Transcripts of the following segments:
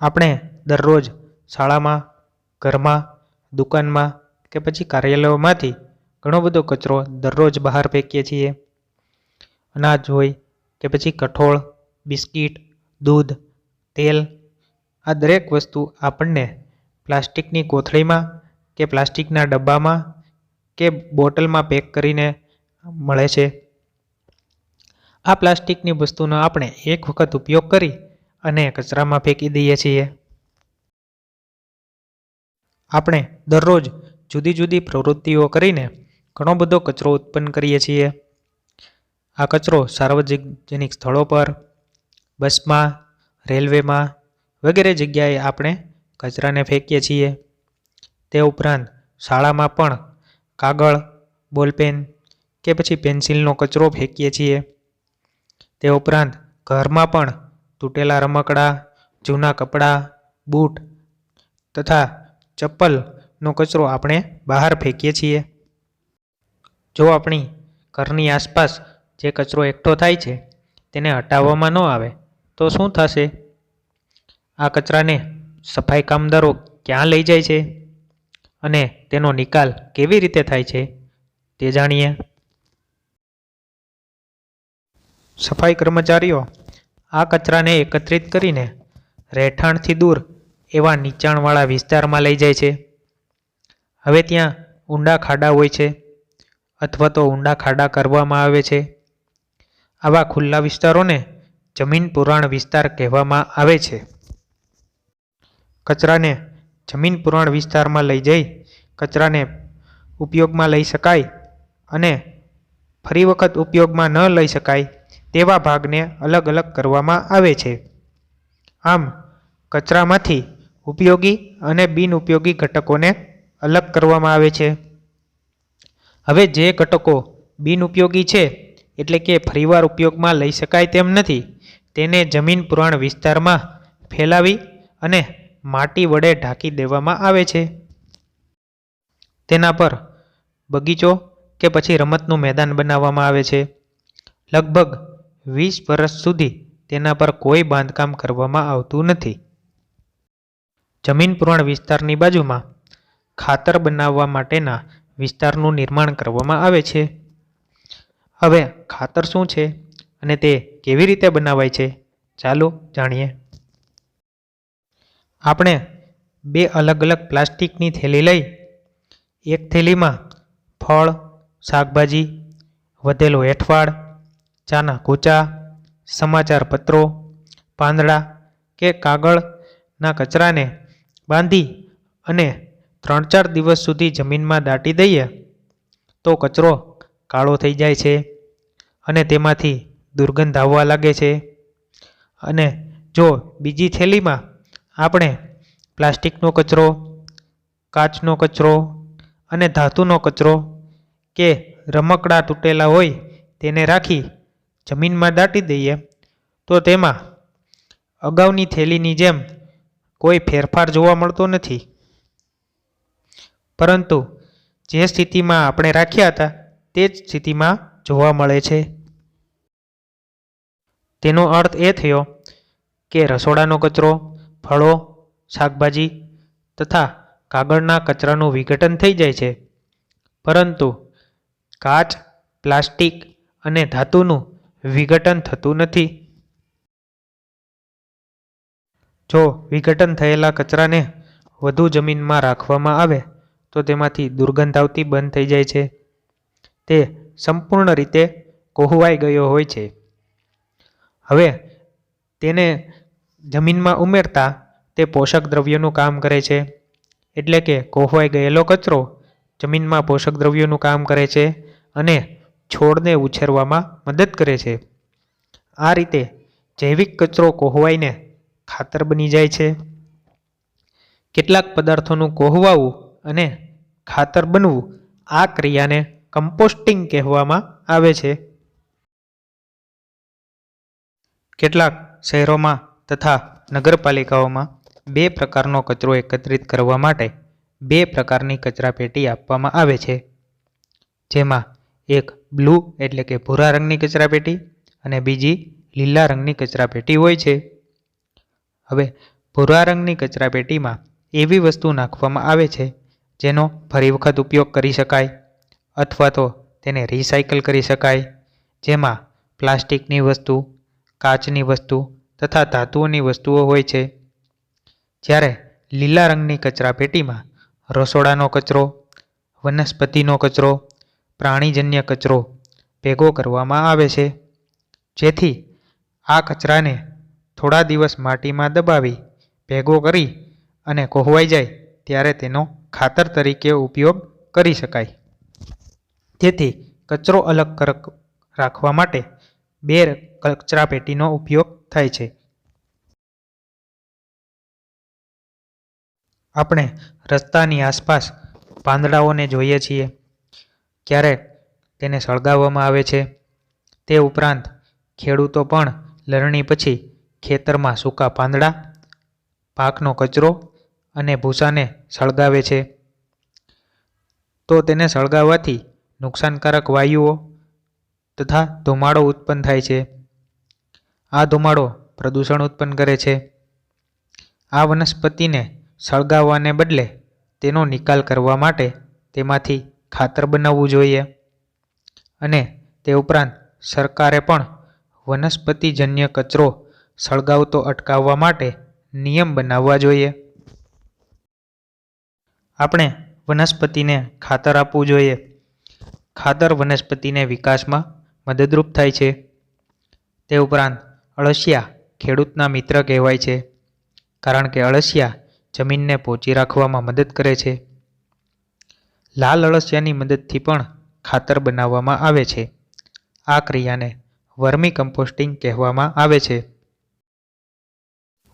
આપણે દરરોજ શાળામાં, ઘરમાં, દુકાનમાં કે પછી કાર્યાલયોમાંથી ઘણો બધો કચરો દરરોજ બહાર ફેંકીએ છીએ. અનાજ હોય કે પછી કઠોળ, બિસ્કિટ, દૂધ, તેલ, આ દરેક વસ્તુ આપણને પ્લાસ્ટિકની કોથળીમાં કે પ્લાસ્ટિકના ડબ્બામાં કે બોટલમાં પેક કરીને મળે છે. આ પ્લાસ્ટિકની વસ્તુનો આપણે એક વખત ઉપયોગ કરી અને કચરામાં ફેંકી દઈએ છીએ. આપણે દરરોજ જુદી જુદી પ્રવૃત્તિઓ કરીને ઘણો બધો કચરો ઉત્પન્ન કરીએ છીએ. આ કચરો સાર્વજનિક સ્થળો પર, બસમાં, રેલવેમાં વગેરે જગ્યાએ આપણે કચરાને ફેંકીએ છીએ. તે ઉપરાંત શાળામાં પણ કાગળ, બોલપેન કે પછી પેન્સિલનો કચરો ફેંકીએ છીએ. તે ઉપરાંત ઘરમાં પણ તૂટેલા રમકડા, જૂના કપડાં, બૂટ તથા ચપ્પલનો કચરો આપણે બહાર ફેંકીએ છીએ. જો આપણી ઘરની આસપાસ જે કચરો એકઠો થાય છે તેને હટાવવામાં ન આવે તો શું થશે? આ કચરાને સફાઈ કામદારો ક્યાં લઈ જાય છે અને તેનો નિકાલ કેવી રીતે થાય છે તે જાણીએ. સફાઈ કર્મચારીઓ આ કચરાને એકત્રિત કરીને રહેઠાણથી દૂર એવા નીચાણવાળા વિસ્તારમાં લઈ જાય છે. હવે ત્યાં ઊંડા ખાડા હોય છે અથવા તો ઊંડા ખાડા કરવામાં આવે છે. આવા ખુલ્લા વિસ્તારોને જમીન પુરાણ વિસ્તાર કહેવામાં આવે છે. કચરાને જમીન પુરાણ વિસ્તારમાં લઈ જઈ કચરાને ઉપયોગમાં લઈ શકાય અને ફરી વખત ઉપયોગમાં ન લઈ શકાય તેવા ભાગને અલગ અલગ કરવામાં આવે છે. આમ કચરામાંથી ઉપયોગી અને બિનઉપયોગી ઘટકોને અલગ કરવામાં આવે છે. હવે જે ઘટકો બિનઉપયોગી છે એટલે કે ફરીવાર ઉપયોગમાં લઈ શકાય તેમ નથી તેને જમીન પુરાણ વિસ્તારમાં ફેલાવી અને માટી વડે ઢાંકી દેવામાં આવે છે. તેના પર બગીચો કે પછી રમતનું મેદાન બનાવવામાં આવે છે. લગભગ 20 વર્ષ સુધી તેના પર કોઈ બાંધકામ કરવામાં આવતું નથી. જમીન પુરાણ વિસ્તારની બાજુમાં ખાતર બનાવવા માટેના વિસ્તારનું નિર્માણ કરવામાં આવે છે. હવે ખાતર શું છે અને તે કેવી રીતે બનાવાય છે ચાલો જાણીએ. આપણે બે અલગ અલગ પ્લાસ્ટિકની થેલી લઈ એક થેલીમાં ફળ, શાકભાજી, વધેલો એઠવાડ, ચાના કૂચા, સમાચાર પત્રો, પાંદડા કે કાગળના કચરાને બાંધી અને 3-4 દિવસ સુધી જમીનમાં દાટી દઈએ તો કચરો કાળો થઈ જાય છે અને તેમાંથી દુર્ગંધ આવવા લાગે છે. અને જો બીજી થેલીમાં આપણે પ્લાસ્ટિકનો કચરો, કાચનો કચરો અને ધાતુનો કચરો કે રમકડા તૂટેલા હોય તેને રાખી જમીનમાં દાટી દઈએ તો તેમાં અગાઉની થેલીની જેમ કોઈ ફેરફાર જોવા મળતો નથી. પરંતુ જે સ્થિતિમાં આપણે રાખ્યા હતા તે જ સ્થિતિમાં જોવા મળે છે. તેનો અર્થ એ થયો કે રસોડાનો કચરો, ફળો, શાકભાજી તથા કાગળના કચરાનું વિઘટન થઈ જાય છે, પરંતુ કાચ, પ્લાસ્ટિક અને ધાતુનું વિઘટન થતું નથી. જો વિઘટન થયેલા કચરાને વધુ જમીનમાં રાખવામાં આવે તો તેમાંથી દુર્ગંધ આવતી બંધ થઈ જાય છે. તે સંપૂર્ણ રીતે કોહવાઈ ગયો હોય છે. હવે તેને જમીનમાં ઉમેરતા તે પોષક દ્રવ્યોનું કામ કરે છે. એટલે કે કોહવાઈ ગયેલો કચરો જમીનમાં પોષક દ્રવ્યોનું કામ કરે છે અને છોડને ઉછેરવામાં મદદ કરે છે. આ રીતે જૈવિક કચરો કોહવાઈને ખાતર બની જાય છે. કેટલાક પદાર્થોનું કોહવાવું અને ખાતર બનવું આ ક્રિયાને કમ્પોસ્ટિંગ કહેવામાં આવે છે. કેટલાક શહેરોમાં તથા નગરપાલિકાઓમાં 2 પ્રકારનો કચરો એકત્રિત કરવા માટે 2 પ્રકારની કચરાપેટી આપવામાં આવે છે. જેમાં એક બ્લુ એટલે કે ભૂરા રંગની કચરાપેટી અને બીજી લીલા રંગની કચરાપેટી હોય છે. હવે ભૂરા રંગની કચરાપેટીમાં એવી વસ્તુ નાખવામાં આવે છે જેનો ફરી વખત ઉપયોગ કરી શકાય અથવા તો તેને રિસાયકલ કરી શકાય, જેમાં પ્લાસ્ટિકની વસ્તુ, કાચની વસ્તુ તથા ધાતુઓની વસ્તુઓ હોય છે. જ્યારે લીલા રંગની કચરાપેટીમાં રસોડાનો કચરો, વનસ્પતિનો કચરો, પ્રાણીજન્ય કચરો ભેગો કરવામાં આવે છે, જેથી આ કચરાને થોડા દિવસ માટીમાં દબાવી ભેગો કરી અને કોહવાઈ જાય ત્યારે તેનો ખાતર તરીકે ઉપયોગ કરી શકાય. તેથી કચરો અલગ રાખવા માટે 2 કચરાપેટીનો ઉપયોગ થાય છે. આપણે રસ્તાની આસપાસ પાંદડાઓને જોઈએ છીએ. ક્યારેક તેને સળગાવવામાં આવે છે. તે ઉપરાંત ખેડૂતો પણ લણણી પછી ખેતરમાં સૂકા પાંદડા, પાકનો કચરો અને ભૂસાને સળગાવે છે. તો તેને સળગાવવાથી નુકસાનકારક વાયુઓ તથા ધુમાડો ઉત્પન્ન થાય છે. આ ધુમાડો પ્રદૂષણ ઉત્પન્ન કરે છે. આ વનસ્પતિને સળગાવવાને બદલે તેનો નિકાલ કરવા માટે તેમાંથી ખાતર બનાવવું જોઈએ અને તે ઉપરાંત સરકારે પણ વનસ્પતિજન્ય કચરો સળગાવતો અટકાવવા માટે નિયમ બનાવવા જોઈએ. આપણે વનસ્પતિને ખાતર આપવું જોઈએ. ખાતર વનસ્પતિને વિકાસમાં મદદરૂપ થાય છે. તે ઉપરાંત અળસિયા ખેડૂતના મિત્ર કહેવાય છે, કારણ કે અળસિયા જમીનને પોચી રાખવામાં મદદ કરે છે. લાલ અળસિયાની મદદથી પણ ખાતર બનાવવામાં આવે છે. આ ક્રિયાને વર્મી કમ્પોસ્ટિંગ કહેવામાં આવે છે.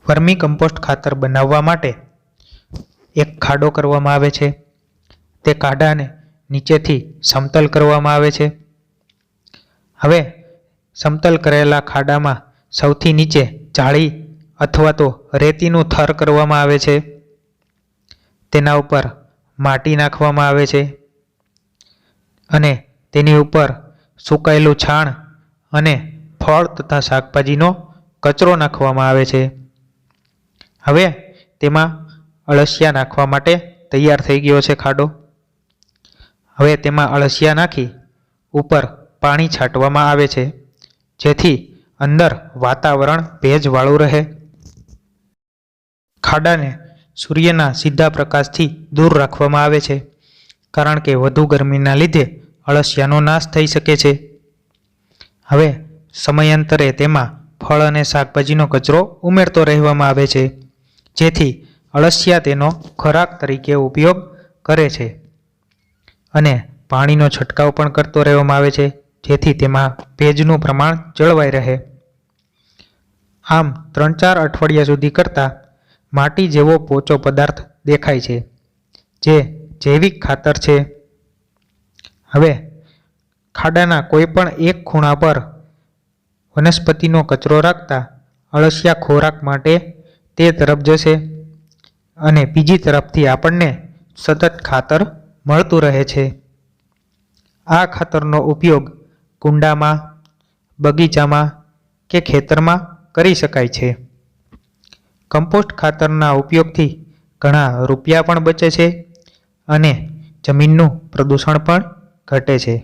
વર્મી કમ્પોસ્ટ ખાતર બનાવવા માટે એક ખાડો કરવામાં આવે છે. તે ખાડાને નીચેથી સમતલ કરવામાં આવે છે. હવે સમતલ કરેલા ખાડામાં સૌથી નીચે જાળી અથવા તો રેતીનું થર કરવામાં આવે છે. તેના ઉપર માટી નાખવામાં આવે છે અને તેની ઉપર સુકાયેલું છાણ અને ફળ તથા શાકભાજીનો કચરો નાખવામાં આવે છે. હવે તેમાં અળસિયા નાખવા માટે તૈયાર થઈ ગયો છે ખાડો. હવે તેમાં અળસિયા નાખી ઉપર પાણી છાંટવામાં આવે છે, જેથી અંદર વાતાવરણ ભેજવાળું રહે. ખાડાને સૂર્યના સીધા પ્રકાશથી દૂર રાખવામાં આવે છે, કારણ કે વધુ ગરમીના લીધે અળસિયાનો નાશ થઈ શકે છે. હવે સમયાંતરે તેમાં ફળ અને શાકભાજીનો કચરો ઉમેરતો રહેવામાં આવે છે, જેથી અળસિયા તેનો ખોરાક તરીકે ઉપયોગ કરે છે અને પાણીનો છંટકાવ પણ કરતો રહેવામાં આવે છે, જેથી તેમાં ભેજનું પ્રમાણ જળવાઈ રહે. આમ 3-4 અઠવાડિયા સુધી કરતાં માટી જેવો પોચો પદાર્થ દેખાય છે, જે જૈવિક ખાતર છે. હવે ખાડાના કોઈ પણ એક ખૂણા પર વનસ્પતિનો કચરો રાખતા અળસિયા ખોરાક માટે તે તરફ જશે અને બીજી તરફથી આપણને સતત ખાતર મળતું રહે છે. આ ખાતરનો ઉપયોગ કુંડામાં, બગીચામાં કે ખેતરમાં કરી શકાય છે. કમ્પોસ્ટ ખાતરના ઉપયોગથી ઘણા રૂપિયા પણ બચે છે અને જમીનનું પ્રદૂષણ પણ ઘટે છે.